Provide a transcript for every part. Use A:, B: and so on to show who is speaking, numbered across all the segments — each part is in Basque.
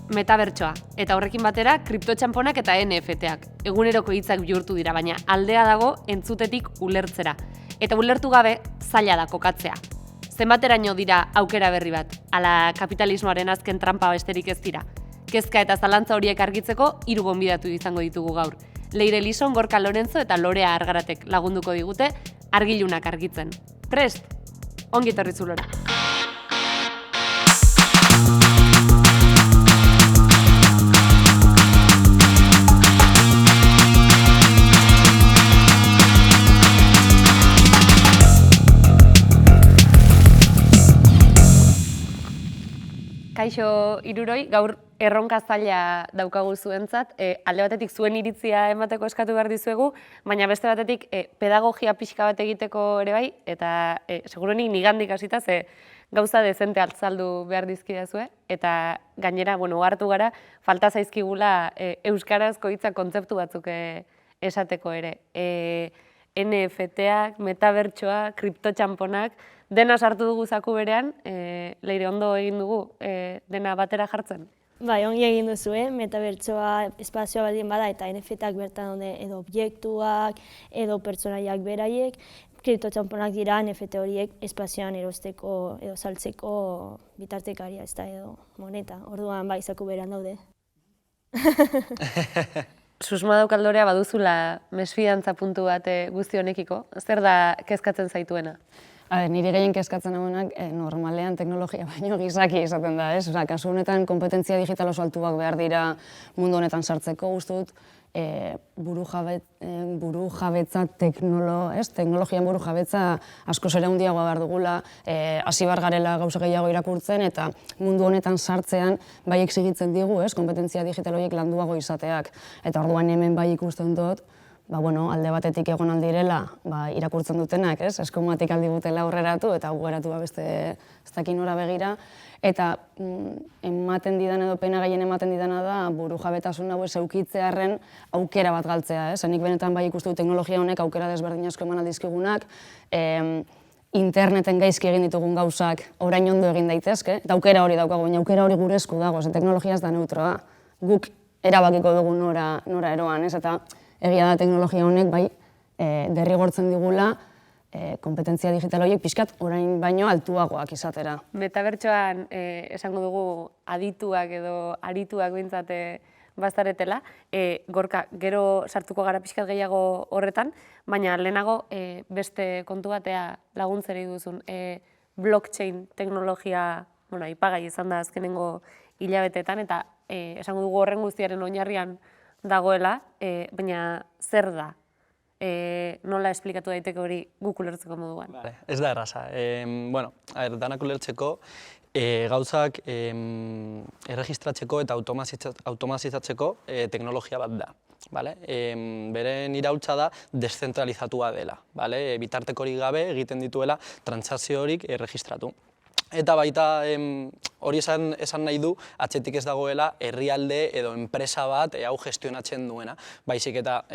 A: metabertsoa, eta horrekin batera kriptotxanponak eta NFT-ak. Eguneroko hitzak bihurtu dira, baina aldea dago entzutetik ulertzera. Eta ulertu gabe zaila da kokatzea. Zenbateraino dira aukera berri bat, ala kapitalismoaren azken trampa besterik ez dira. Kezka eta zalantza horiek argitzeko 3 gonbidatu izango ditugu gaur. Leire Lison, Gorka Lorenzo eta Lorea Argaratek lagunduko digute argilunak argitzen. Prest? Ongi etorri zulora. Kaixo hiruroi, gaur erronka zaila daukagu zuentzat, alde batetik zuen iritzia emateko eskatu behar dizuegu, baina beste batetik pedagogia pixka bat egiteko ere bai, eta seguruenik nigandik hasita ze gauza dezente altzaldu behar dizkidazue, eta gainera, hartu gara, falta zaizkigula euskarazko hitza kontzeptu batzuk esateko ere. NFT-ak, metabertsoak, kriptotxanponak, dena sartu dugu zaku berean, Leire, ondo egin dugu dena batera jartzen?
B: Bai, ongi egin duzu, metabertsoa espazioa baldin bada eta NFT-ak bertan daude edo objektuak, edo pertsonaiak beraiek, kriptotxanponak dira NFT horiek espazioan erosteko edo saltzeko bitartekaria, ez da edo moneta. Orduan bai, zaku berean daude.
A: Susma daukaldorea baduzula mesfidantza puntu bat guzti honekiko. Zer da kezkatzen zaituena?
C: Nire gehien kezkatzen hauenak normalean teknologia baino gizaki izaten da, ez? Kasu honetan kompetentzia digital oso altuak behar dira mundu honetan sartzeko, uste dut burujabetza teknologian burujabetza askoz ere handiagoa behar dugula, hasi behar garela gauza gehiago irakurtzen eta mundu honetan sartzean bai exigitzen digu, ez? Kompetentzia digital horiek landuago izateak. Eta orduan hemen bai ikusten dut, alde batetik egon aldirela irakurtzen dutenak, eskomatik aldi butela aurreratu eta geratu beste ez dakin nora begira. Eta ematen didan edo pena gehien ematen didana da burujabetasun hau ez eukitzearren aukera bat galtzea. Nik benetan bai ikustu teknologia honek aukera desberdin asko eman aldizkigunak, interneten gaizki egin ditugun gauzak orain ondo egin daitezke, eta aukera hori daukagu, baina aukera hori gure esku dago, teknologia ez da neutroa. Guk erabakiko dugu nora eroan, eta egia da teknologia honek bai derrigortzen digula kompetentzia digital horiek pixkat orain baino altuagoak izatera.
A: Metabertsoan esango dugu adituak edo arituak behintzat bazaretela. Gorka, gero sartuko gara pixkat gehiago horretan, baina lehenago beste kontu batea laguntzeri duzun. Blockchain teknologia aipagai izan da azkenengo hilabeteetan, eta esango dugu horren guztiaren oinarrian dagoela, baina zer da? Nola esplikatu daiteke hori guk ulertzeko moduan?
D: Ez da erraza. Danak ulertzeko gauzak erregistratzeko eta automatizatzeko teknologia bat da. Beren iraultza da deszentralizatua dela. Bitartekorik gabe egiten dituela transakziorik erregistratu. Eta baita hori esan nahi du, atzetik ez dagoela herrialde edo enpresa bat hau gestionatzen duena. Baizik eta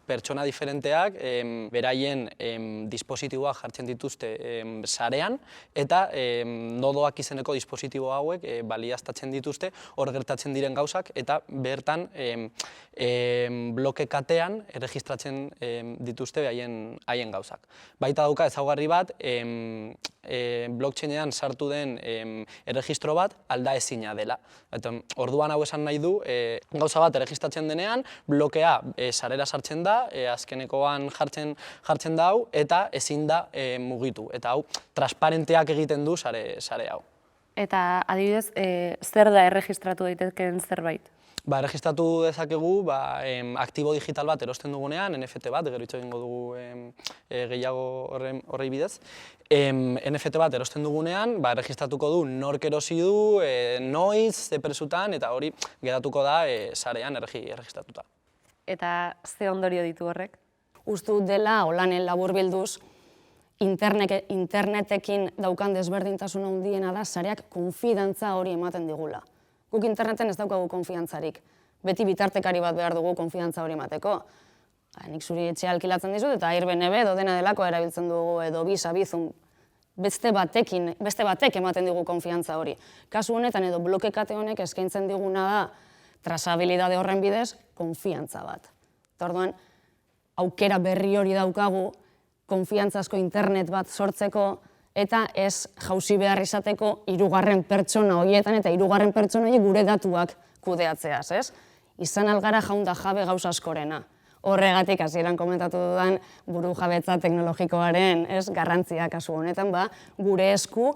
D: pertsona diferenteak beraien dispositiboak jartzen dituzte sarean eta nodoak izeneko dispositibo hauek baliaztatzen dituzte hor gertatzen diren gauzak eta bertan bloke katean erregistratzen dituzte haien gauzak. Baita dauka ezaugarri bat, blockchainean sartu den erregistro bat aldaezina dela. Orduan hau esan nahi du, gauza bat erregistratzen denean, blokea sarera sartzen da, azkenekoan jartzen da hau, eta ezin da mugitu. Eta hau, transparenteak egiten du sare hau.
A: Eta adibidez, zer da erregistratu daitezkeen zerbait?
D: Erregistratu dezakegu aktibo digital bat erosten dugunean, NFT bat, gero hitz egingo dugu gehiago horrei bidez. NFT bat erosten dugunean, erregistratuko du nork erosi du, noiz, ze presutan, eta hori geratuko da sarean erregistratuta.
A: Eta ze ondorio ditu horrek?
C: Uste dut dela, holanen laburbilduz, internetekin daukan desberdintasun handiena da sareak konfidantza hori ematen digula. Guk interneten ez daukagu konfiantzarik. Beti bitartekari bat behar dugu konfidantza hori emateko. Nik zuri etxea alkilatzen dizut eta Airbnb edo dena delakoa erabiltzen dugu edo Visa, Bizum. beste batek ematen digu konfiantza hori. Kasu honetan edo bloke kate honek eskaintzen diguna da trazabilidade horren bidez konfiantza bat. Eta orduan, aukera berri hori daukagu, konfiantzazko internet bat sortzeko, eta ez jauzi behar izateko hirugarren pertsona horietan eta hirugarren pertsona horiek gure datuak kudeatzeaz, ez? Izan algara jaun da jabe gauza askorena. Horregatik hasieran komentatu dudan burujabetza teknologikoaren garrantzia kasu honetan, gure esku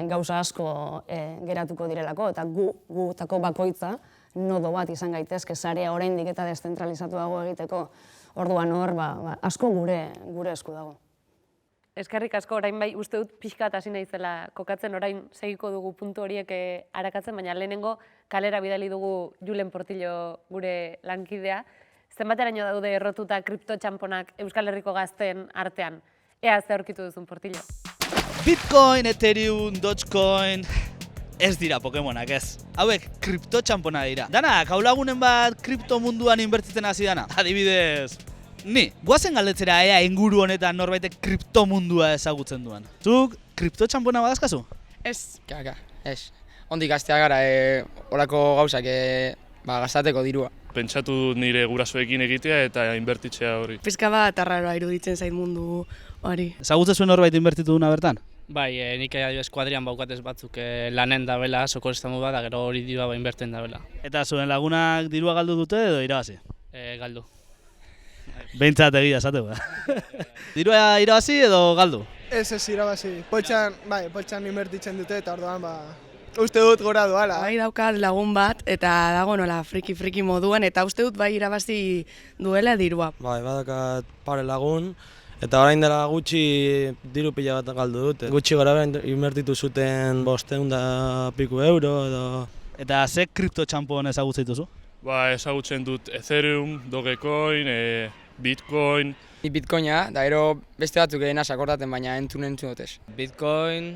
C: gauza asko geratuko direlako, eta gutako bakoitza nodo bat izan gaitezke sarea oraindik eta deszentralizatuago egiteko. Orduan hor, asko gure esku dago.
A: Eskerrik asko, orain bai, uste dut pixka hasi naizela kokatzen, orain segiko dugu puntu horiek arakatzen, baina lehenengo kalera bidali dugu Julen Portillo gure lankidea. Zenbateraino daude errotuta kriptotxanponak Euskal Herriko gazteen artean? Ea ze aurkitu duzun, Portillo?
E: Bitcoin, Ethereum, Dogecoin, ez dira Pokemonak ez. Hauek kriptotxanpona dira. Danak, hau lagunen bat kripto munduan inbertitzen hasi dana. Adibidez, ni, guazen galdetzera ea inguru honetan norbaitek kriptomundua ezagutzen duan. Zuk kriptotxanpona badazkazu?
F: Ez, ez. Ondik gaztea gara, olako gauzak gaztateko dirua.
G: Pentsatu dut nire gurasoekin egitea eta inbertitzea hori.
H: Pizka bat arraroa iruditzen zait mundu hori.
E: Ezagutzen zuen norbait inbertitu duna bertan?
I: Bai, nik eskuadrian baukatez batzuk lanen dabela, sokoreztan du bat, da gero hori dirua inberten dabela.
E: Eta zuen lagunak dirua galdu dute edo irabazi?
I: Galdu.
E: Behintzat egia esateu da. Dirua irabazi edo galdu?
J: Ez irabazi. Poltsan inbertitzen dute eta orduan uste dut gora doala.
H: Bai daukat lagun bat eta dago nola friki moduan eta uste dut bai irabazi duela dirua.
K: Bai, badakat pare lagun eta orain dela gutxi diru pila bat galdu dute. Gutxi gara inbertitu zuten 500 piku euro edo...
E: Eta ze kriptotxanpon ezagutzen dituzu?
G: Ezagutzen dut Ethereum, Dogecoin, Bitcoin.
F: Bitcoina, da gero beste batzuk egin akordaten, baina entzun dutez.
I: Bitcoin,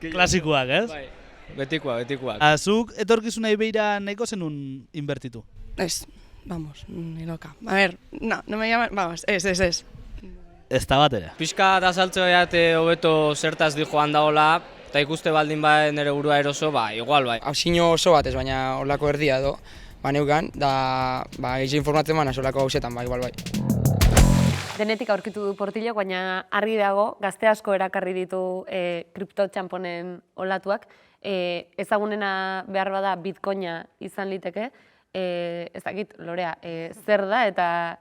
E: Klasikoak, ez?
I: Bai, betikoak.
E: Zuk etorkizuna ibeira nahiko zenun inbertitu?
H: Ez, vamos, ni loka. A ver, no me llaman, vamos, ez.
E: Ez da bat ere.
I: Pixka da saltzea jate hobeto zertaz di joan daola, eta ikuste baldin ba nire burua eroso, igual bai.
F: Hausino oso batez, baina olako erdia edo, neukan, da egin informatzen baina olako gauzetan, igual bai.
A: Denetik aurkitu du Portillo, baina argi dago, gazte asko erakarri ditu kriptotxanponen olatuak. Ezagunena behar bada Bitcoina izan liteke, ez dakit, Lorea, zer da eta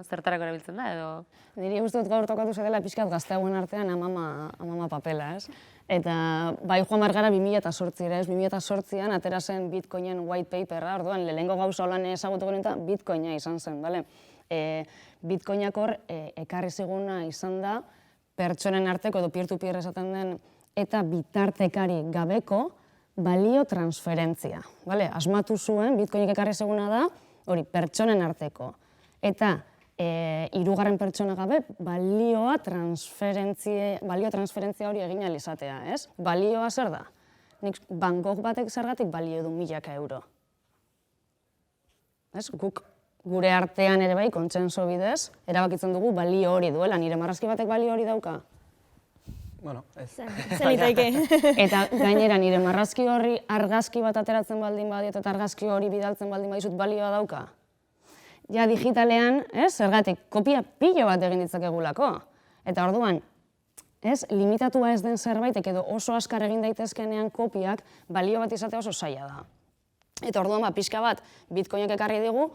A: zertarako erabiltzen da edo?
C: Niri uste dut gaur tokatu dela pixkat gazteagoen artean amama papela, ez? Eta bai joan margara 2008 ez? 2008an atera zen Bitcoinen white paperra, orduan lehenengo gauza holan ezagutuko nintzen Bitcoina izan zen, bale? Bitcoinak hor ekarri ziguna izan da pertsonen arteko edo peer-to-peer esaten den eta bitartekari gabeko balio transferentzia. Asmatu zuen, Bitcoinik ekarri ziguna da, hori pertsonen arteko. Eta hirugarren pertsona gabe balio transferentzia hori egin ahal izatea, ez? Balioa zer da? Nik Van Gogh batek zergatik balio du 1000 euro. Guk gure artean ere bai, kontsentso bidez, erabakitzen dugu balio hori duela. Nire marrazki batek balio hori dauka?
D: Bueno, ez.
B: Zelitaike.
C: Eta gainera nire marrazki horri argazki bat ateratzen baldin badiot eta argazki hori bidaltzen baldin badizut balioa dauka. Ja digitalean, zergatik, kopia pilo bat egin ditzakegulako. Eta orduan, limitatua ez den zerbaitek edo oso askar egin daitezkenean kopiak balio bat izatea oso zaila da. Eta orduan, pixka bat, Bitcoinak ekarri digu,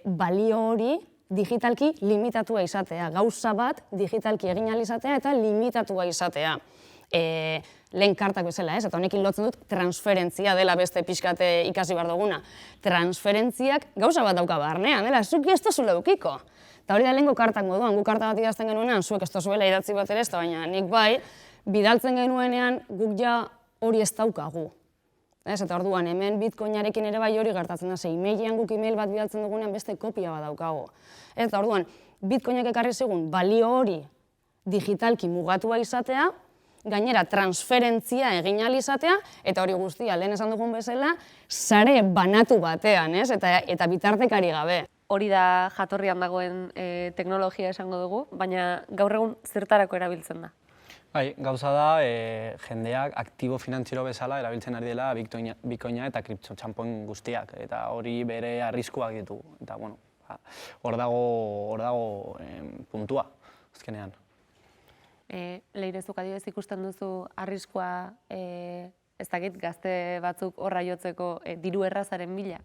C: balio hori digitalki limitatua izatea. Gauza bat digitalki egin ahal izatea eta limitatua izatea. Lehen kartak bezala, eta honekin lotzen dut transferentzia dela beste pixkate ikasi behar duguna. Transferentziak gauza bat dauka barnean, dela, zuk ez tozula edukiko. Eta hori da lehenko kartak moduan, gu karta bat idazten genuenean, zuek ez tozuela idatzi bat ere ez da, baina nik bai, bidaltzen genuenean guk ja hori ez daukagu. Eta orduan, hemen Bitcoinarekin ere bai hori gertatzen da, e-mailean guk e-mail bat bidaltzen dugunean beste kopia bat daukagu. Eta orduan, Bitcoinak ekarri zigun balio hori digitalki mugatua izatea, gainera transferentzia egin ahal izatea, eta hori guztia, lehen esan dugun bezala, sare banatu batean, eta bitartekari gabe.
A: hori da jatorrian dagoen teknologia esango dugu, baina gaur egun zertarako erabiltzen da?
D: Bai, gauza da, jendeak aktibo finantziero bezala erabiltzen ari dela bitcoina eta kriptotxanpon guztiak, eta hori bere arriskuak ditugu. Eta, bueno, hor dago puntua, azkenean.
A: Leirezuk adibidez ikusten duzu arriskua, ez dakit, gazte batzuk horra jotzeko diru errazaren bila?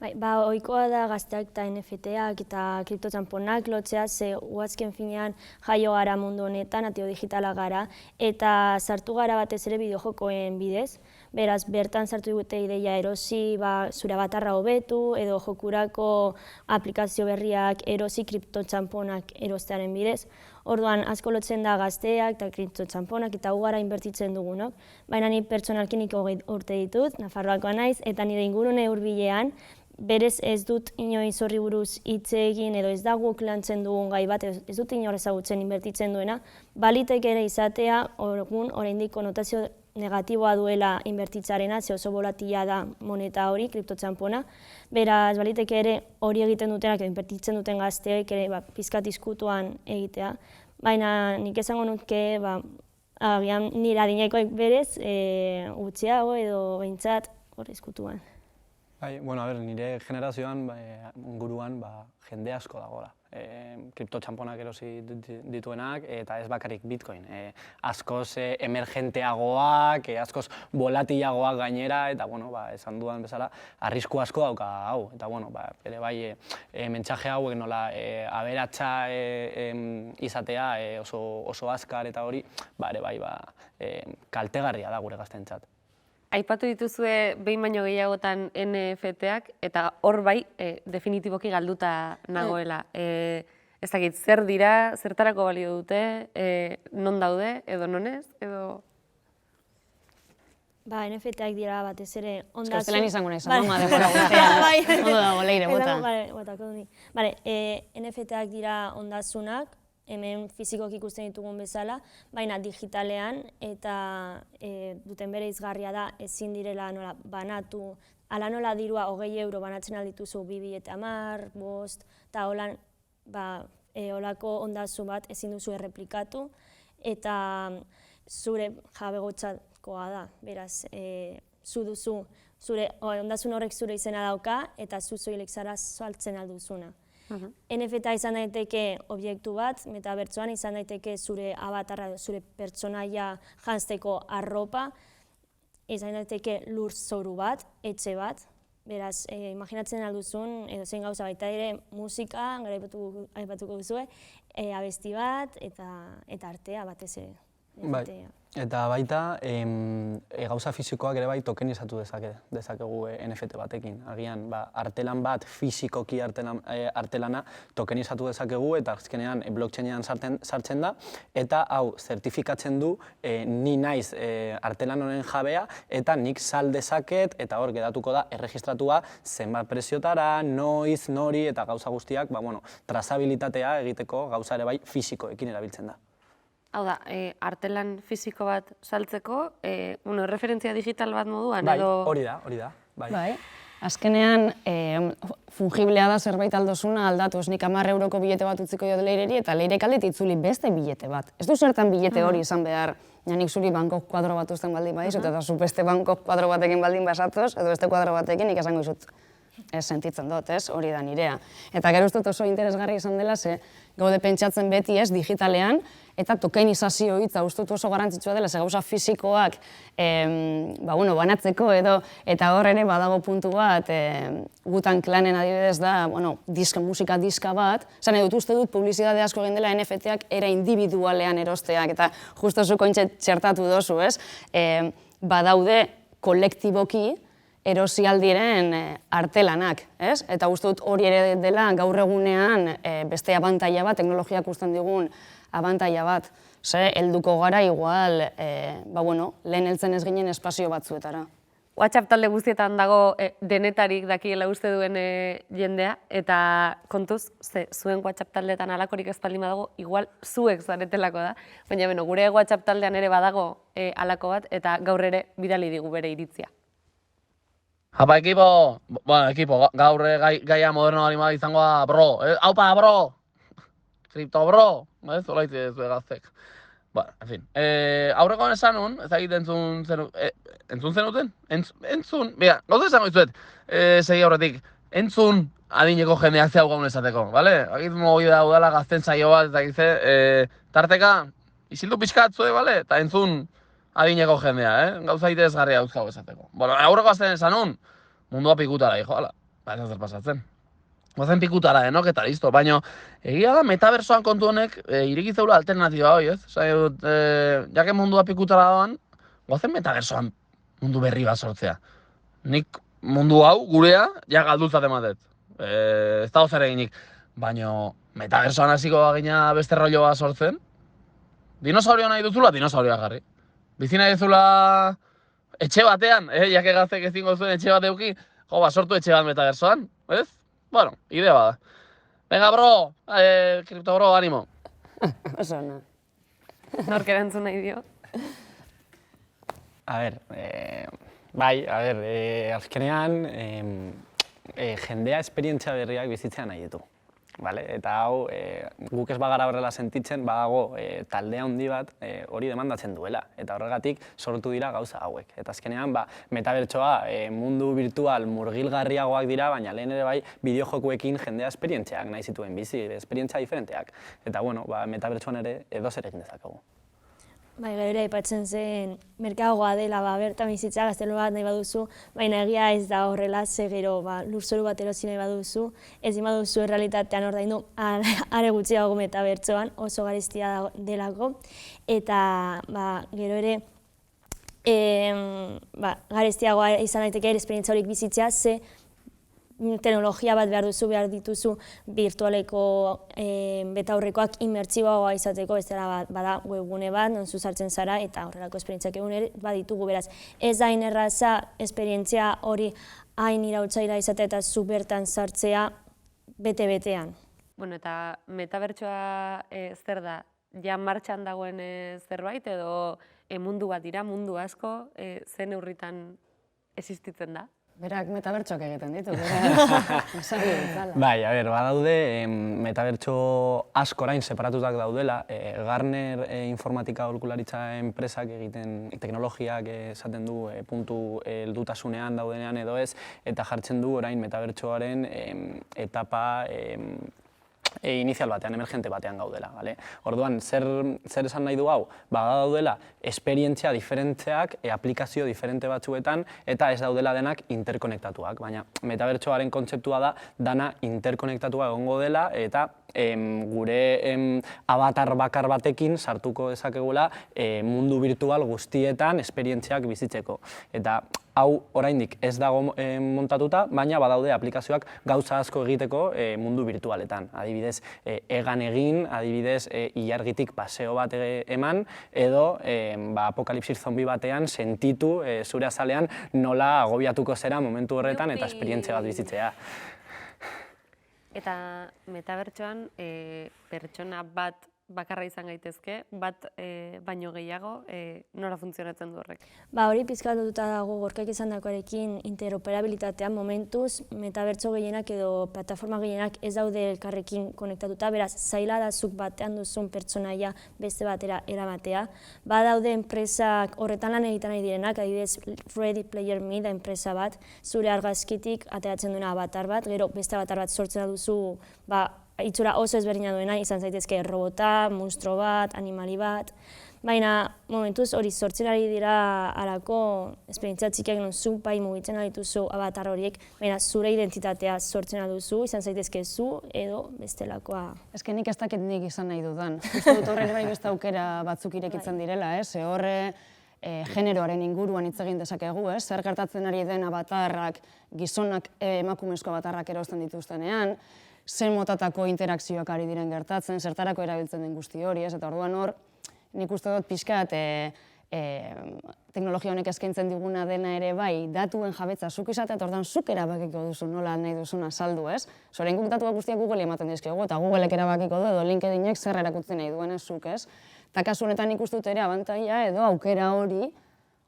B: Bai, ohikoa da gazteak eta NFT-ak eta kriptotxanponak lotzea, ze uazken finean jaio gara mundu honetan, atio digitala gara, eta sartu gara batez ere bideojokoen bidez. Beraz, bertan sartu digute ideia erosi, zure batarra hobetu, edo jokurako aplikazio berriak erosi kriptotxanponak erostearen bidez. Orduan, asko lotzen da gazteak eta kriptotxanponak eta ugara inbertitzen dugunok. Baina ni pertsonalkinik 20 urte ditut, Nafarroakoa naiz, eta nire ingurune hurbilean, berez ez dut inoiz horri buruz hitz egin edo ez da guk lantzen dugun gai bat, ez dut inor ezagutzen inbertitzen duena, balitek ere izatea oraindik konotazio negatiboa duela inbertitzarena, ze oso volatila da moneta hori, kriptotxanpona. Beraz, baliteke ere hori egiten dutenak, inbertitzen duten gazteek ere pizkat izkutuan egitea. Baina nik esango nuke, agian nire adinekoek berez, gutxiago edo behintzat hor izkutuan.
D: Bai, bueno, nire generazioan, inguruan, jende asko dagoela. Kriptotxanponak erosi dituenak, eta ez bakarrik bitcoin. Askoz emergenteagoak, askoz volatilagoak gainera, eta, bueno, esan dudan bezala, arrisku asko dauka hau. Eta, bueno, ere bai, mentsaje hauek nola aberatsa izatea, oso azkar eta hori, ere bai, kaltegarria da gure gaztentzat.
A: Aipatu dituzue behin baino gehiagotan NFT-ak, eta hor bai, definitiboki galduta nagoela. Ez dakit, zer dira, zertarako balio dute, non daude, edo nonez, edo...
B: NFT-ak dira batez ere ondasun...
C: Eskostelan izango nahi, zanoma demora guztean. Ondo dago, leire, bota.
B: NFT-ak dira ondasunak, hemen fizikoki ikusten ditugun bezala, baina digitalean eta duten bere izgarria da ezin direla nola banatu, ala nola dirua 20 euro banatzen aldituzu 2010, 5, eta holan holako ondasun bat ezin duzu erreplikatu, eta zure jabegotzakoa da, beraz, zu duzu, ondasun horrek zure izena dauka, eta zu zoilek zara saltzen alduzuna. NFT izan daiteke objektu bat, metabertsoan izan daiteke zure avatarra, zure pertsonaia janzteko arropa, izan daiteke lur zoru bat, etxe bat, beraz, imaginatzen alduzun, edo zein gauza baita ere, musika, gara aipatuko duzue, abesti bat, eta artea batez ere.
D: Eta baita, gauza fisikoak ere bai tokenizatu dezakegu NFT batekin. Agian, artelan bat, fisikoki artelana tokenizatu dezakegu, eta azkenean blockchainean sartzen da, eta hau zertifikatzen du ni naiz artelan honen jabea, eta nik sal dezaket, eta hor geratuko da erregistratua zenbat preziotara, noiz, nori, eta gauza guztiak, trazabilitatea egiteko gauza ere bai fisikoekin erabiltzen da.
A: Hau da, artelan fisiko bat saltzeko, referentzia digital bat moduan,
D: bai,
A: edo...
D: Hori da,
C: bai. Azkenean, fungiblea da zerbait aldosuna aldatu, nik 10 euroko bilete bat utziko diot leireri, eta leirek aldet itzuli beste bilete bat. Ez du zertan bilete hori izan behar, nik zuri bankok kuadro bat uzten baldin badizut, eta zu beste bankok kuadro batekin baldin basatoz, edo beste kuadro batekin nik esango izut. Ez sentitzen dut, hori da nirea. Eta gero uste oso interesgarri izan dela, ze gaude pentsatzen beti digitalean, eta tokenizazio hitza uste oso garrantzitsua dela, ze gauza fisikoak banatzeko edo, eta hor ere badago puntu bat, Wu-Tang Clanen adibidez da, musika diska bat, zan edut uste dut publizitate asko egin dela NFT-ak era individualean erosteak, eta justo zuko txertatu dozu, badaude kolektiboki, erosialdiren artelanak, ez? Eta uste dut hori ere dela gaur egunean beste abantaila bat, teknologiak usten digun abantaila bat. Helduko gara igual, lehen heltzen ez ginen espazio batzuetara.
A: WhatsApp talde guztietan dago denetarik dakiela uste duen jendea, eta kontuz, zuen WhatsApp taldeetan alakorik ez baldin badago, igual zuek zaretelako da, baina gure WhatsApp taldean ere badago alako bat, eta gaur ere bidali digu bere iritzia.
L: Apa, ekipo, gaur gaia moderno animal izango da, bro. Haupa, bro! Kripto, bro! Ez, hola itzi ez gaztek. Bueno, en fin. Aurrekoan esan nun, ez dakit entzun zenuten? Entzun, bera, gauza esango izuet, segi aurretik, entzun adineko jendeak zehau gaun esateko, bale? Agit mogi da udala gazten saio bat, ez dakit ze, tarteka, isildu pixkat zue, bale? Eta entzun adineko jendea, gauza interesgarria dauzkago esateko. Bueno, aurreko azten esan nun, mundua pikutara, hijo, ala, ba, ez zer pasatzen. Gozen pikutara, enok eta listo, baina egia da metaversoan kontu honek ireki zeula alternatiba hoi, ez? Zai dut, jake mundua pikutara doan, gozen metaversoan mundu berri bat sortzea. Nik mundu hau, gurea, ja galdutzat ematet. Ez dago zer eginik. Baina metaversoan hasiko bagina beste rollo bat sortzen, dinosaurio nahi duzula, dinosaurioa jarri. Bizi nahi duzula etxe batean, jake gaztek ezingo zuen etxe bat euki, jo, sortu etxe bat metaversoan, ez? Bueno, idea bada. Venga, bro, kripto bro, animo.
C: Oso, no.
A: Nork erantzun nahi dio.
D: A ber, azkenean jendea esperientzia berriak bizitzea nahi ditu. Vale? Eta hau, guk ez bagara horrela sentitzen, badago taldea handi bat hori demandatzen duela. Eta horregatik sortu dira gauza hauek. Eta azkenean, metabertsoa mundu virtual murgilgarriagoak dira, baina lehen ere bai bideojokuekin jendea esperientziak nahi zituen bizi, esperientzia diferenteak. Eta bueno, metabertsoan ere edozer egin dezakegu.
B: Bai, gero ere aipatzen zen, merkagoa dela, bertan bizitza gaztelu bat nahi baduzu, baina egia ez da horrela, ze gero lurzoru bat erosi nahi baduzu, ez baduzu errealitatean ordaindu are gutxiago metabertsoan, oso garestia delako, eta gero ere garestiagoa izan daiteke esperientzia horik bizitzea, ze teknologia bat behar dituzu virtualeko betaurrekoak inmertsiboagoa izateko, ez dela bada webgune bat, non sartzen zara, eta horrelako esperientziak egun ere baditugu, beraz. Ez da hain erraza esperientzia hori hain irautzailea izatea eta zu bertan sartzea bete-betean.
A: Bueno, eta metabertsoa zer da? Ja martxan dagoen zerbait edo mundu bat dira, mundu asko, ze neurritan existitzen da?
C: Berak metabertsoak egiten ditu.
D: Bai, badaude metabertso asko orain separatutak daudela. Gartner informatika aholkularitza enpresak egiten teknologiak esaten du puntu heldutasunean daudenean edo ez, eta jartzen du orain metabertsoaren etapa inizial batean, emergente batean gaudela. Orduan, zer esan nahi du hau? Daudela esperientzia diferentzeak, aplikazio diferente batzuetan, eta ez daudela denak interkonektatuak. Baina metabertsoaren kontzeptua da, dana interkonektatua egongo dela, eta gure avatar bakar batekin sartuko dezakegula mundu virtual guztietan esperientziak bizitzeko. Eta hau oraindik ez dago montatuta, baina badaude aplikazioak gauza asko egiteko mundu virtualetan. Adibidez, egan egin, adibidez, ilargitik paseo bat eman, edo apokalipsis zombi batean sentitu zure azalean nola agobiatuko zera momentu horretan eta esperientzia bat bizitzea.
A: Eta metabertsoan pertsona bat bakarra izan gaitezke, bat baino gehiago, nola funtzionatzen du horrek?
B: Hori pizkat lotuta dago Gorkak izan dakoarekin interoperabilitatean momentuz, metabertso gehienak edo plataforma gehienak ez daude elkarrekin konektatuta, beraz, zaila da zuk batean duzun pertsonaia beste batera eramatea. Badaude enpresak horretan lan egiten nahi direnak, adibidez Ready Player Me da enpresa bat, zure argazkitik ateratzen duena avatar bat, gero beste avatar bat sortzen duzu, itxura oso ezberdina duena, izan zaitezke robota, monstro bat, animali bat, baina momentuz hori sortzen ari dira alako esperientzia txikiak non zu bai mugitzen dituzu avatar horiek, baina zure identitatea sortzen duzu, izan zaitezke zu edo bestelakoa.
C: Eske nik ez dakit nik izan nahi dudan. Uste dut horre bai beste aukera batzuk irekitzen direla, ze horre generoaren inguruan hitz egin dezakegu, zer gertatzen ari den avatarrak, gizonak emakumezko avatarrak erosten dituztenean, zen motatako interakzioak ari diren gertatzen, zertarako erabiltzen den guzti hori, eta orduan hor, nik uste dut pixkat teknologia honek eskaintzen diguna dena ere bai, datuen jabetza zuk izatea, eta orduan zuk erabakiko duzu nola nahi duzuna saldu, ez? Zoren guk datuak guztiak Google ematen dizkigu, eta Googleek erabakiko du, edo LinkedInek zer erakutzen nahi duen ez zuk, ez? Eta kasu honetan nik uste dut ere abantaila edo aukera hori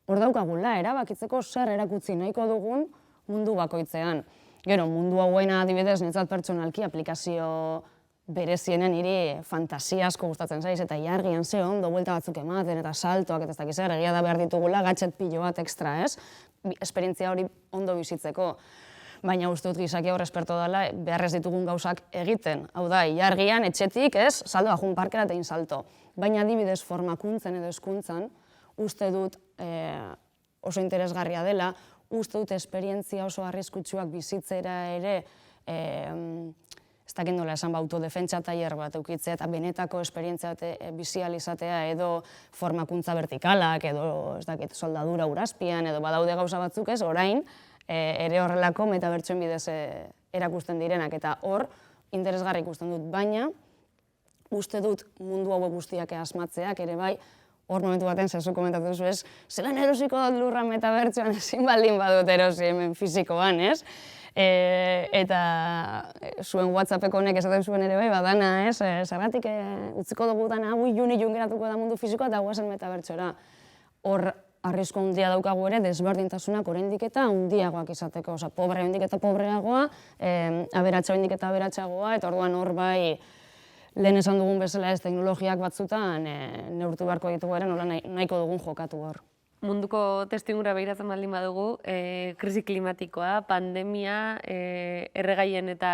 C: hor daukagula, erabakitzeko zer erakutzi nahiko dugun mundu bakoitzean. Gero, mundu hauena adibidez, niretzat pertsonalki aplikazio berezienen niri fantasia asko gustatzen zaiz, eta ilargian ze ondo buelta batzuk ematen, eta saltoak, eta ez dakiz zer, egia da behar ditugula, gadget pilo bat ekstra, ez? Esperientzia hori ondo bizitzeko. Baina uste dut gizaki hor esperto dela, beharrez ditugun gauzak egiten. Hau da, ilargian, etxetik, ez? Saldo ajun parkera eta salto. Baina adibidez formakuntzen edo hezkuntzan, uste dut oso interesgarria dela, uste dut esperientzia oso arriskutsuak bizitzera ere, ez dakit nola esan autodefentsa tailer bat eukitzea eta benetako esperientzia bizializatea edo formakuntza vertikalak edo ez dakit soldadura urazpian edo badaude gauza batzuk ez, orain ere horrelako metabertsoen bidez erakusten direnak eta hor interesgarri ikusten dut, baina uste dut mundu hauek guztiak asmatzeak ere bai, hor momentu baten zezu komentatu duzu ez, zelan erosiko dut lurra metabertsoan ezin baldin badut erosi hemen fizikoan, ez? Eta zuen WhatsAppeko honek esaten zuen ere bai, badana, ez? Zergatik utziko dugu dana, ilun geratuko da mundu fizikoa eta guazen metabertsora. Hor, arrisku handia daukagu ere, desberdintasunak oraindik eta handiagoak izateko. Osa, pobre handik eta pobreagoa, aberatsa handik eta aberatsagoa, eta orduan hor bai, lehen esan dugun bezala ez teknologiak batzutan neurtu beharko ditugu ere, nola nahiko dugun jokatu hor.
A: Munduko testingura behiratzen baldin badugu, krisi klimatikoa, pandemia, erregaien eta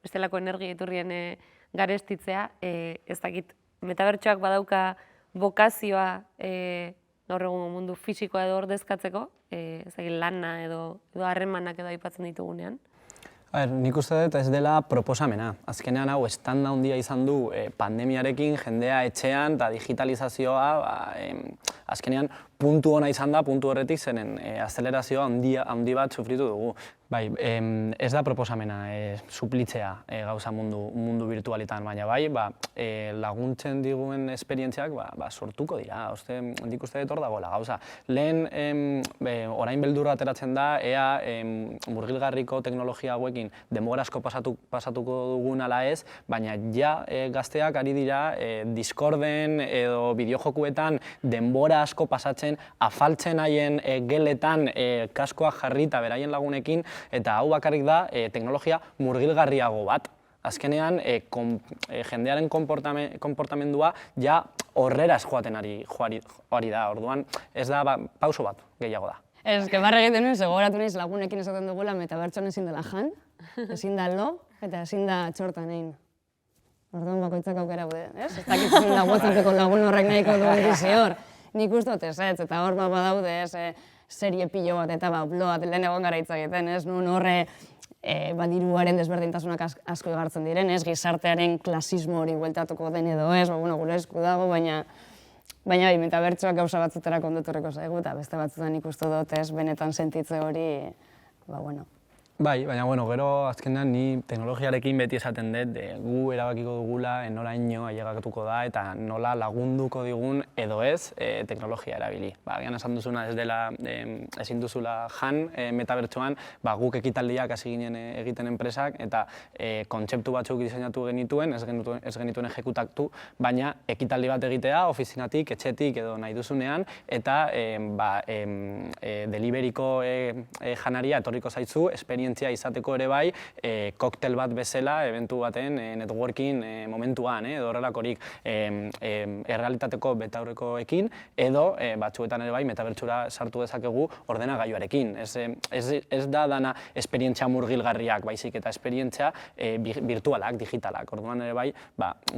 A: bestelako energia iturrien garestitzea, ez dakit, metabertsoak badauka bokazioa gaur egun mundu fisikoa edo ordezkatzeko, ez dakit, lana edo harremanak edo aipatzen ditugunean.
D: Nik uste dut ez dela proposamena. Azkenean hau estanda handia izan du pandemiarekin, jendea etxean eta digitalizazioa azkenean puntu ona izan da, puntu horretik zenen azelerazioa handi bat sufritu dugu. Bai, ez da proposamena suplitzea gauza mundu virtualitan, baina bai, laguntzen diguen esperientziak sortuko dira. Nik uste dut hor dagoela gauza. Lehen, orain beldurra ateratzen da, ea murgilgarriko teknologia hauekin denbora asko pasatuko dugun ala ez, baina ja gazteak ari dira Discorden edo bideojokuetan denbora asko pasatzen, afaltzen haien geletan kaskoak jarri eta beraien lagunekin, eta hau bakarrik da teknologia murgilgarriago bat. Azkenean, jendearen konportamendua ja horreraz joaten ari da, orduan ez da pauso bat gehiago da.
C: Ez que barra egiten nuen, segoratu nahiz lagunekin esaten dugula metabertsoan ezin dela jan, ezin da lo, eta ezin da txortan egin. Orduan bakoitzak aukera bude, ez? Ez dakitzen da WhatsAppeko lagun horrek nahiko duen bizi hor. Nik uste dut ez, eta hor badaude, serie pilo bat eta bloat lehen egon gara hitz egiten, ez? Nun horre diruaren desberdintasunak asko igartzen diren, ez? Gizartearen klasismo hori bueltatuko den edo ez, gure esku dago, baina metabertsoak gauza batzutera konduturreko zaigu, eta beste batzutan ikustu dut ez, benetan sentitze hori,
D: Bai, baina gero azkenean ni teknologiarekin beti esaten dut gu erabakiko dugula noraino ailegatuko da eta nola lagunduko digun edo ez teknologia erabili. Gian esan duzuna ez dela ezin duzula jan metabertsoan, guk ekitaldiak hasi ginen egiten enpresak eta kontzeptu batzuk diseinatu genituen, ez genituen ejekutatu, baina ekitaldi bat egitea ofizinatik, etxetik edo nahi duzunean eta deliberiko janaria etorriko zaitzu, esperientzia izateko ere bai, koktel bat bezala, eventu baten, networking momentuan, edo horrelakorik errealitateko betaurrekoekin, edo batzuetan ere bai, metabertsura sartu dezakegu ordenagailuarekin. Ez da dana esperientzia murgilgarriak, baizik eta esperientzia virtualak, digitalak. Orduan ere bai,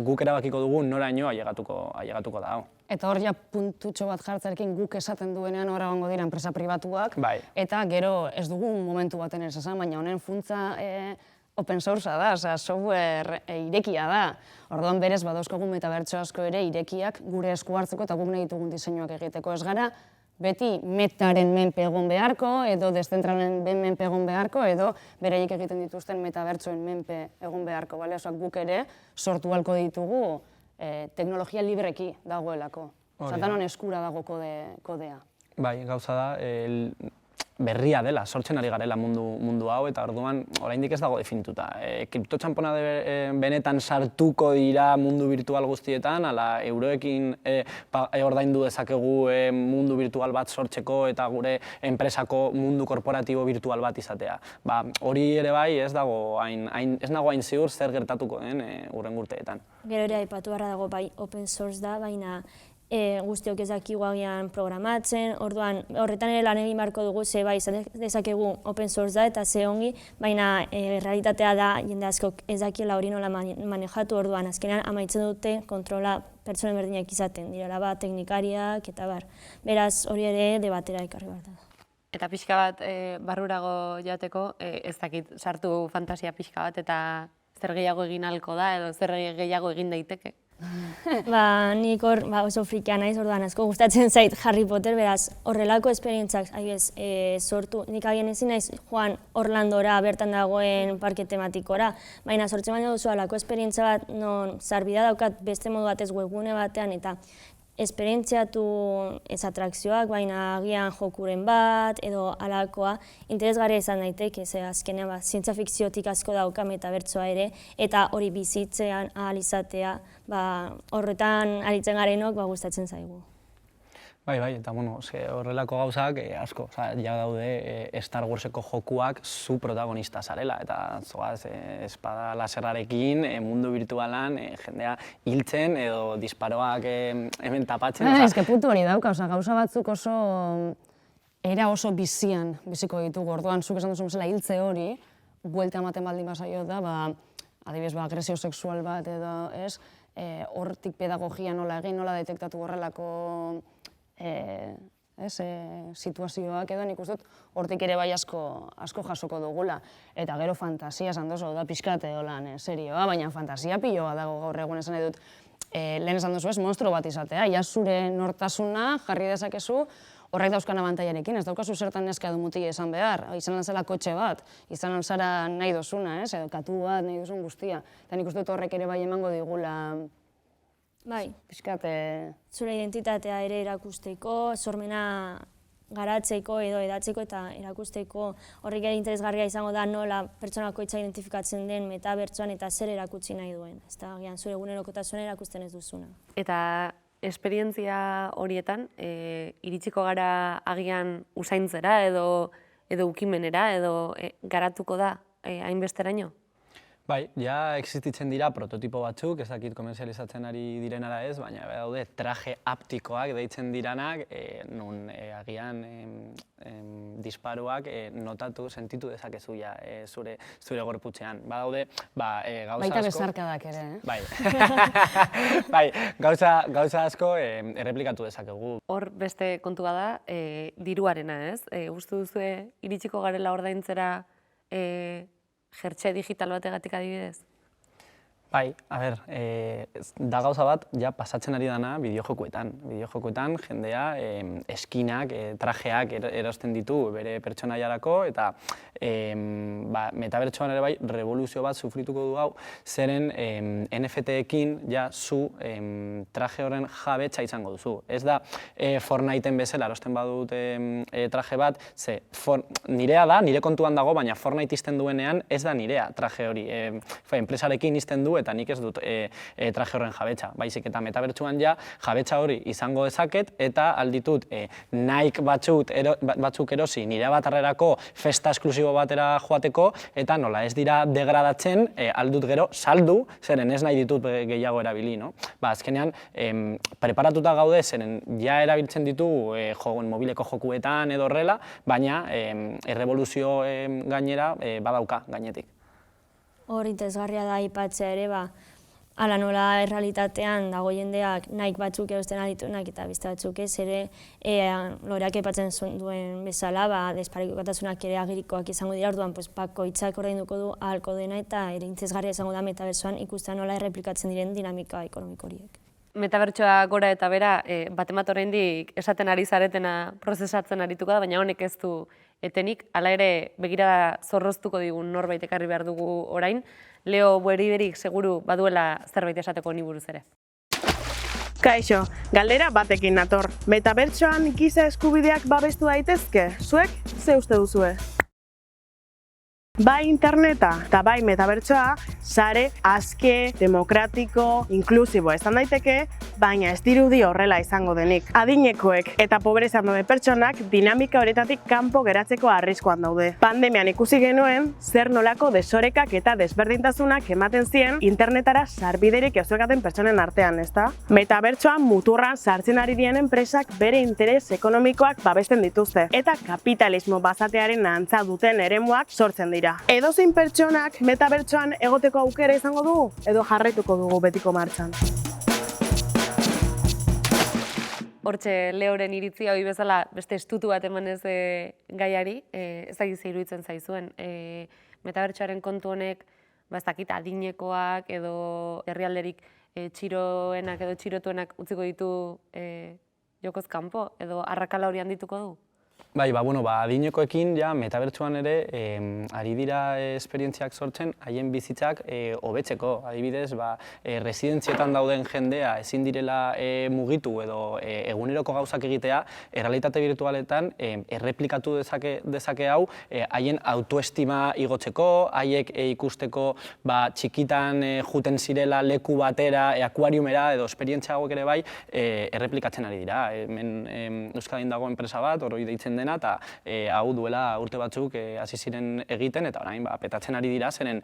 D: guk erabakiko dugu noraino ailegatuko da.
C: Eta hor ja puntutxo bat jartzarekin guk esaten duenean hor egongo dira enpresa pribatuak, eta gero ez dugu momentu baten ez esan, baina honen funtza open sourcea da, software irekia da. Orduan berez badauzkagun metabertso asko ere irekiak gure esku hartzeko eta guk nahi ditugun diseinuak egiteko. Ez gara beti metaren menpe egon beharko, edo deszentralen menpe egon beharko, edo beraiek egiten dituzten metabertsoen menpe egon beharko. Guk ere sortu ahalko ditugu teknologia libreki dagoelako. Zatanon eskura dago kodea.
D: Bai, gauza da, berria dela, sortzen ari garela mundu hau, eta orduan oraindik ez dago definituta. Kriptotxanpona benetan sartuko dira mundu virtual guztietan, ala euroekin ordaindu dezakegu mundu virtual bat sortzeko eta gure enpresako mundu korporatibo virtual bat izatea. Hori ere bai ez nago hain ziur zer gertatuko den hurrengo urteetan.
B: Gero ere aipatu beharra dago bai open source da, baina guztiok ez dakigu agian programatzen, orduan horretan ere lan egin beharko dugu, ze bai izan dezakegu open source da eta ze ongi, baina realitatea da jende askok ez dakiela hori nola manejatu, orduan azkenean amaitzen dute kontrola pertsonen berdinak izaten, direla bat teknikariak eta bar. Beraz hori ere debatera ekarri behar da.
A: Eta pixka bat barrurago jateko, ez dakit sartu fantasia pixka bat eta zer gehiago egin ahalko da edo zer gehiago egin daiteke.
B: Nik hor oso frikia naiz, orduan asko gustatzen zait Harry Potter, beraz horrelako esperientziak sortu. Nik agian ezin naiz joan Orlandora bertan dagoen parke tematikora, baina sortzen baino duzu halako esperientzia bat non sarbida daukat beste modu batez webgune batean eta esperientziatu ez atrakzioak, baina agian jokuren bat edo halakoa interesgarria izan daiteke, ze azkenean zientzia fikziotik asko dauka metabertsoa ere, eta hori bizitzean ahal izatea horretan aritzen garenok gustatzen zaigu.
D: Bai, eta horrelako gauzak asko, ja daude Star Warseko jokuak zu protagonista zarela, eta zoaz espada laserrarekin mundu virtualan jendea hiltzen edo disparoak hemen tapatzen.
C: Ez que puntu hori dauka, gauza batzuk era oso bizian biziko ditugu, orduan zuk esan duzu bezala hiltze hori, buelta ematen baldin bazaio da, adibidez agresio sexual bat edo ez, hortik pedagogia nola egin, nola detektatu horrelako situazioak edo nik uste dut hortik ere bai asko jasoko dugula. Eta gero fantasia esan duzu, da pixkate holan serioa, baina fantasia piloa dago gaur egun esan dut. Lehen esan duzu ez, monstro bat izatea, ja zure nortasuna jarri dezakezu horrek dauzkan abantaiarekin, ez daukazu zertan neska edo mutila izan behar, izan alzela kotxe bat, izan alzara nahi dozuna, edo katu bat, nahi duzun guztia. Eta nik uste dut horrek ere bai emango digula
B: Bai,
C: pixkate
B: zure identitatea ere erakusteko, sormena garatzeko edo edatzeko eta erakusteko horrek ere interesgarria izango da nola pertsonako hitza identifikatzen den metabertsoan eta zer erakutsi nahi duen. Ez da, agian zure egunerokotasuna erakusten ez duzuna.
A: Eta esperientzia horietan, iritsiko gara agian usaintzera edo ukimenera edo garatuko da hainbesteraino?
D: Bai, ja existitzen dira prototipo batzuk, ez dakit komerzializatzen ari direnara ez, baina daude traje aptikoak deitzen diranak, nun agian disparoak notatu, sentitu dezakezu ja zure gorputzean. Badaude, gauza asko...
C: Baita besarkadak ere,
D: Bai, bai, gauza asko erreplikatu dezakegu.
A: Hor beste kontua da, diruarena ez? Uste duzue iritsiko garela ordaintzera jertxe digital bategatik adibidez?
D: Bai, a ber, da gauza bat, ja pasatzen ari dana bideojokuetan. Bideojokuetan jendea eskinak, trajeak erosten ditu bere pertsonaiarako eta metabertsoan ere bai revoluzio bat sufrituko du hau, zeren NFT-ekin ja zu traje horren jabetza izango duzu. Ez da Fortnite-en bezala erosten badut traje bat, ze nirea da, nire kontuan dago, baina Fortnite izten duenean ez da nirea traje hori. Enpresarekin izten du eta nik ez dut traje horren jabetza. Baizik eta metabertsuan ja jabetza hori izango dezaket eta alditut Nike batzuk erosi nire batarrerako festa esklusibo batera joateko eta nola ez dira degradatzen aldut gero saldu, zeren ez nahi ditut gehiago erabili. Azkenean, preparatuta gaude zeren ja erabiltzen ditugu mobileko jokuetan edo horrela, baina errevoluzio gainera badauka gainetik.
B: Hor interesgarria da aipatzea ere, ala nola errealitatean dago jendeak Nike batzuk erosten aditunak eta beste batzuk ez ere loreak aipatzen duen bezala, desparekotasunak ere agirikoak izango dira, orduan bakoitzak ordainduko du ahalko dena eta ere interesgarria izango da metabertsoan ikustea nola erreplikatzen diren dinamika ekonomiko horiek.
A: Metabertsoa gora eta bera, bat oraindik esaten ari zaretena prozesatzen arituko da, baina honek ez du etenik, hala ere begirada zorroztuko digun norbait ekarri behar dugu orain, Leo Bueriberik seguru baduela zerbait esateko honi buruz ere.
M: Kaixo, galdera batekin nator. Metabertsoan giza eskubideak babestu daitezke? Zuek, ze uste duzue? Bai interneta eta bai metabertsoa sare aske, demokratiko, inklusibo izan daiteke, baina ez dirudi horrela izango denik. Adinekoek eta pobrezian dauden pertsonak dinamika horretatik kanpo geratzeko arriskuan daude. Pandemian ikusi genuen zer nolako desorekak eta desberdintasunak ematen zien internetara sarbiderik euskaten pertsonen artean, ezta? Metabertsoan muturran sartzen ari diren enpresak bere interes ekonomikoak babesten dituzte eta kapitalismo basatearen antza duten eremuak sortzen dira. Edozein pertsonak metabertsoan egoteko aukera izango dugu edo jarraituko dugu betiko martxan.
A: Hortxe, Leoren iritzia hori bezala beste estutu bat emanez gaiari, ez dakit ze iruditzen zaizuen. Metabertsoaren kontu honek, ez dakit adinekoak edo herrialderik txiroenak edo txirotuenak utziko ditu jokoz kanpo edo arrakala hori handituko du?
D: Bai, adinekoekin metabertsoan ere ari dira esperientziak sortzen haien bizitzak hobetzeko. Adibidez, residentzietan dauden jendea ezin direla mugitu edo eguneroko gauzak egitea, errealitate birtualetan erreplikatu dezake hau haien autoestima igotzeko, haiek ikusteko txikitan juten zirela leku batera, akuariumera edo esperientzia hauek ere bai erreplikatzen ari dira. Hemen Euskadin dago enpresa bat, Oroi deitzen dena, eta hau duela urte batzuk hasi ziren egiten, eta orain petatzen ari dira, zeren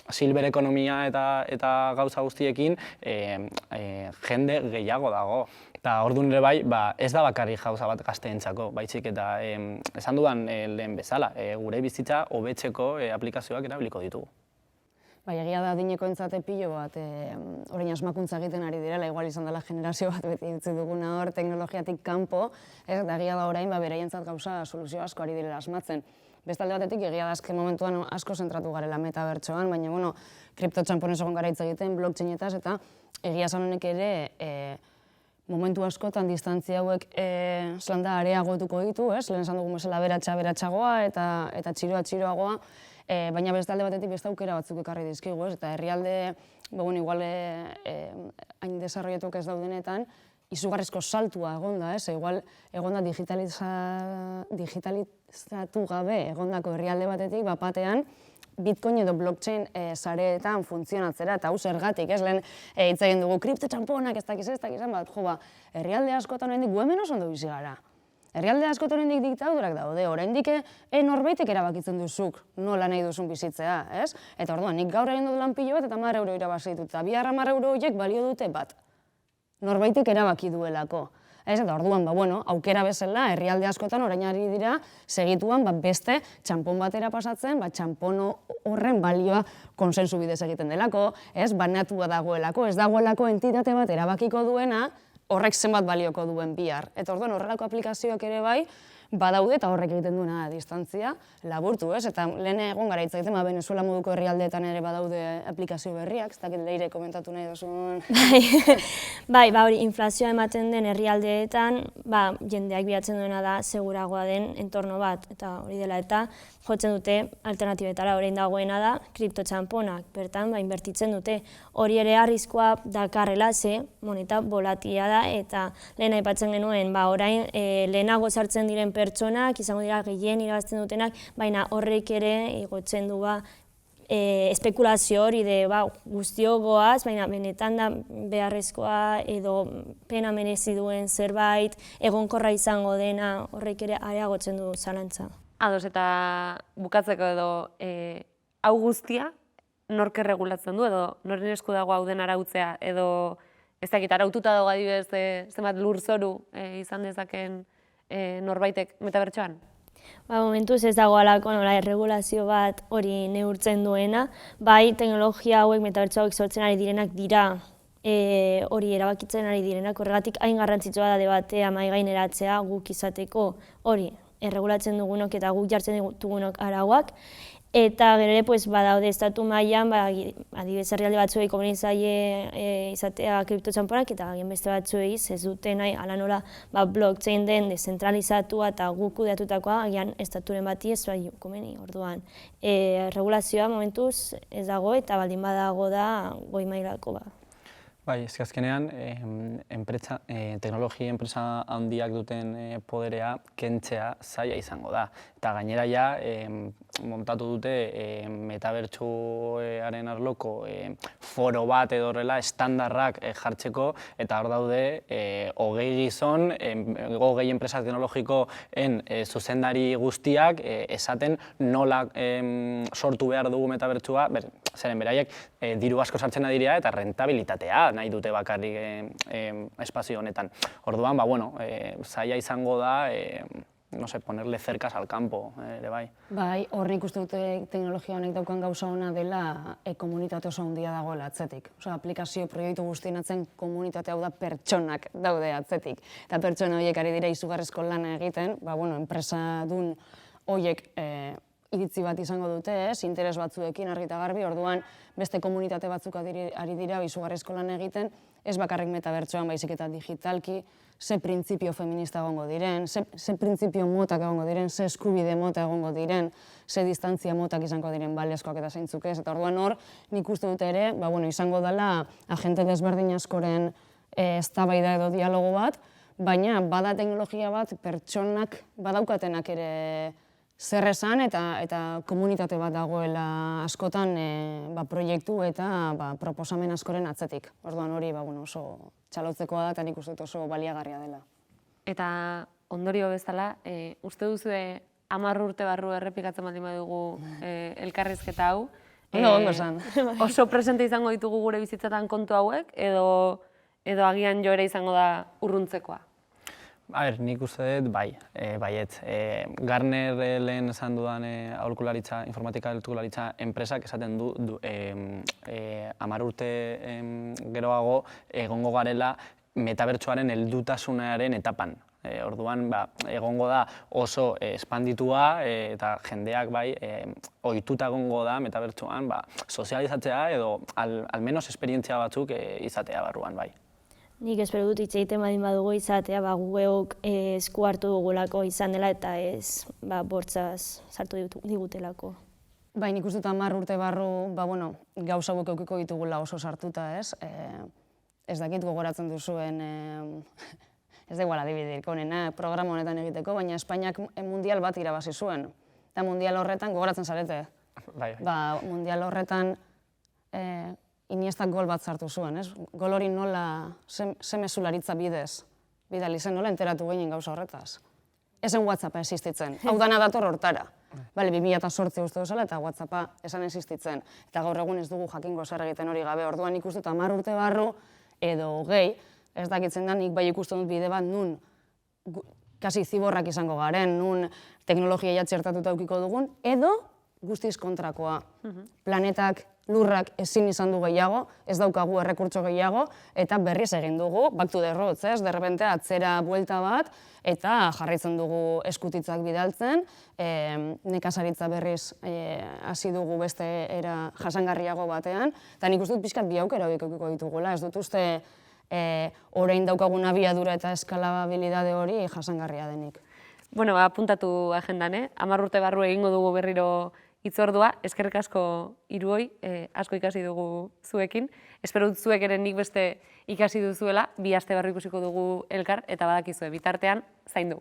D: silver ekonomia eta gauza guztiekin jende gehiago dago. Eta orduan ere bai, ez da bakarrik gauza bat gazteentzako, baizik eta esan dudan lehen bezala, gure bizitza hobetzeko aplikazioak erabiliko ditugu.
C: Bai, egia da adinekoentzat pilo bat orain asmakuntza egiten ari direla, igual izan dela generazio bat beti utzi duguna hor teknologiatik kanpo, eta egia da orain beraientzat gauza soluzio asko ari direla asmatzen. Bestalde batetik egia da azken momentuan asko zentratu garela metabertsoan, baina kriptotxanponez egon gara hitz egiten, blockchainetaz, eta egia esan honek ere momentu askotan distantzia hauek zelanda areagotuko ditu, lehen esan dugun bezala beratxagoa eta txiroagoa, baina bestalde batetik beste aukera batzuk ekarri dizkigu, eta herrialde, igual hain desarrollatuak ez daudenetan, izugarrizko saltua egon da, igual egon da digitalizatu gabe egondako herrialde batetik, batean, Bitcoin edo blockchain sareetan funtzionatzera, eta hau zergatik, lehen hitz egin dugu kriptotxamponak ez dakiz, herrialde askotan oraindik gu hemen oso ondo bizi gara. Herrialde askotan oraindik diktadurak daude, oraindik norbaitek erabakitzen duzuk nola nahi duzun bizitzea, ez? Eta orduan, nik gaur egin dut lan pilo bat eta 10 euro irabazi ditut, eta 10 euro horiek balio dute bat. Norbaitek erabaki duelako. Eta orduan, aukera bezala, herrialde askotan orain ari dira segituan beste txanpon batera pasatzen, txanpon horren balioa konsensu bidez egiten delako, banatua dagoelako, ez dagoelako entitate bat erabakiko duena, horrek zenbat balioko duen bihar. Eta orduan horrelako aplikazioak ere bai, badaude eta horrek egiten duena distantzia laburtu, eta lehen egon gara hitz egiten, Venezuela moduko herrialdeetan ere badaude aplikazio berriak, ez dakit Leire komentatu nahi duzun.
B: Bai, hori inflazioa ematen den herrialdeetan, jendeak bilatzen duena da seguragoa den entorno bat, eta hori dela eta jotzen dute alternatibetara, orain dagoena da kriptotxamponak, bertan inbertitzen dute. Hori ere arriskoa dakarrela ze moneta volatila da, eta lehen aipatzen genuen, orain lehenago sartzen diren pertsonak, izango dira gehien irabazten dutenak, baina horrek ere igotzen du espekulazio hori guztiok goaz, baina benetan da beharrezkoa edo pena merezi duen zerbait, egonkorra izango dena, horrek ere areagotzen du zalantza.
A: Ados, eta bukatzeko edo hau guztia nork erregulatzen du edo noren esku dago hau den arautzea edo ez dakit araututa dago adibidez zenbat lurzoru izan dezaken norbaitek metabertsoan?
B: Momentuz ez dago alako erregulazio bat hori neurtzen duena, bai teknologia hauek metabertso hauek sortzen ari direnak dira hori erabakitzen ari direnak, horregatik hain garrantzitsua da debatea mahai gaineratzea guk izateko hori erregulatzen dugunok eta guk jartzen dugunok arauak, eta gero ere badaude estatu mailan adibidez herrialde batzuei komeni zaie izatea kriptotxanponak eta beste batzuei ez dute nahi hala nola blockchain den dezentralizatua eta guk kudeatutakoa agian estaturen bati ez bai komeni. Orduan regulazioa momentuz ez dago eta baldin badago da goi mailako
D: Bai, ez azkenean, teknologia enpresa handiak duten poderea kentzea zaila izango da. Eta gainera ja, montatu dute metabertsuaren arloko foro bat edo horrela estandarrak jartzeko, eta hor daude 20 gizon, 20 enpresa teknologikoen zuzendari guztiak esaten nola sortu behar dugu metabertsua, zeren beraiek diru asko sartzen dira eta rentabilitatea nahi dute bakarrik espazio honetan. Orduan, zaila izango da, no sé, ponerle cercas al campo, ere bai.
C: Bai, hor nik uste dute teknologia honek daukan gauza ona dela komunitate oso handia dagoela atzetik. Aplikazio proiektu guztien atzen komunitate hau da pertsonak daude atzetik. Eta pertsona horiek ari dira izugarrizko lana egiten, enpresa dun horiek iritzi bat izango dute, interes batzuekin argi eta garbi, orduan beste komunitate batzuk ari dira izugarrizko lan egiten, ez bakarrik metabertsoan baizik eta digitalki, ze printzipio feminista egongo diren, ze printzipio motak egongo diren, ze eskubide mota egongo diren, ze distantzia motak izango diren baleskoak eta zeintzuk ez, eta orduan hor nik uste dute ere, izango dela agente desberdin askoren eztabaida edo dialogo bat, baina bada teknologia bat pertsonak badaukatenak ere zer esan eta komunitate bat dagoela askotan proiektu eta proposamen askoren atzetik. Orduan hori oso txalotzekoa da eta nik uste dut oso baliagarria dela.
A: Eta ondorio bezala, uste duzue 10 urte barru errepikatzen baldin badugu elkarrizketa hau,
C: Ondo esan.
A: oso presente izango ditugu gure bizitzatan kontu hauek edo agian joera izango da urruntzekoa?
D: Nik uste dut, baietz. Gartner lehen esan dudan aholkularitza, informatika aholkularitza enpresak esaten du 10 urte geroago egongo garela metabertsoaren heldutasunaren etapan. Orduan, egongo da oso espanditua eta jendeak ohituta egongo da metabertsoan sozializatzea edo almenos esperientzia batzuk izatea barruan, bai.
B: Nik espero dut hitz egiten baldin badugu izatea, gugeok esku hartu dugulako izan dela eta ez bortzaz sartu digutelako.
C: Bai, nik uste dut 10 urte barru, gauza hauek eukiko ditugula oso sartuta, ez? Ez dakit gogoratzen duzuen, ez dagoela adibiderik onena programa honetan egiteko, baina Espainiak mundial bat irabazi zuen. Eta mundial horretan, gogoratzen zarete?
D: Bai.
C: Mundial horretan Iniestak gol bat sartu zuen, ez? Gol hori nola, ze mezularitza bidez, bidali zen, nola enteratu ginen gauza horretaz. Ezen WhatsAppa existitzen, hau dana dator hortara. 2008 uste duzela eta WhatsAppa esan existitzen. Eta gaur egun ez dugu jakingo zer egiten hori gabe, orduan nik uste 10 urte barru, edo gehi, ez dakitzen da nik bai ikusten dut bide bat nun kasi ziborrak izango garen, nun teknologia jatxertatuta eukiko dugun, edo guztiz kontrakoa. Planetak, lurrak ezin izan du gehiago, ez daukagu errekurtso gehiago, eta berriz egin dugu, back to the roots, ez? Derrepente atzera buelta bat, eta jarraitzen dugu eskutitzak bidaltzen, nekazaritza berriz hasi dugu beste era jasangarriago batean, eta nik uste dut pixkat bi aukera eukiko ditugula, ez dut uste orain daukagun abiadura eta eskalabilidade hori jasangarria denik.
A: Bueno, apuntatu agendan, 10 urte barru egingo dugu berriro hitzordua, eskerrik asko hiruoi, asko ikasi dugu zuekin. Espero dut zuek ere nik beste ikasi duzuela, 2 aste barru ikusiko dugu elkar, eta badakizue, bitartean zaindu.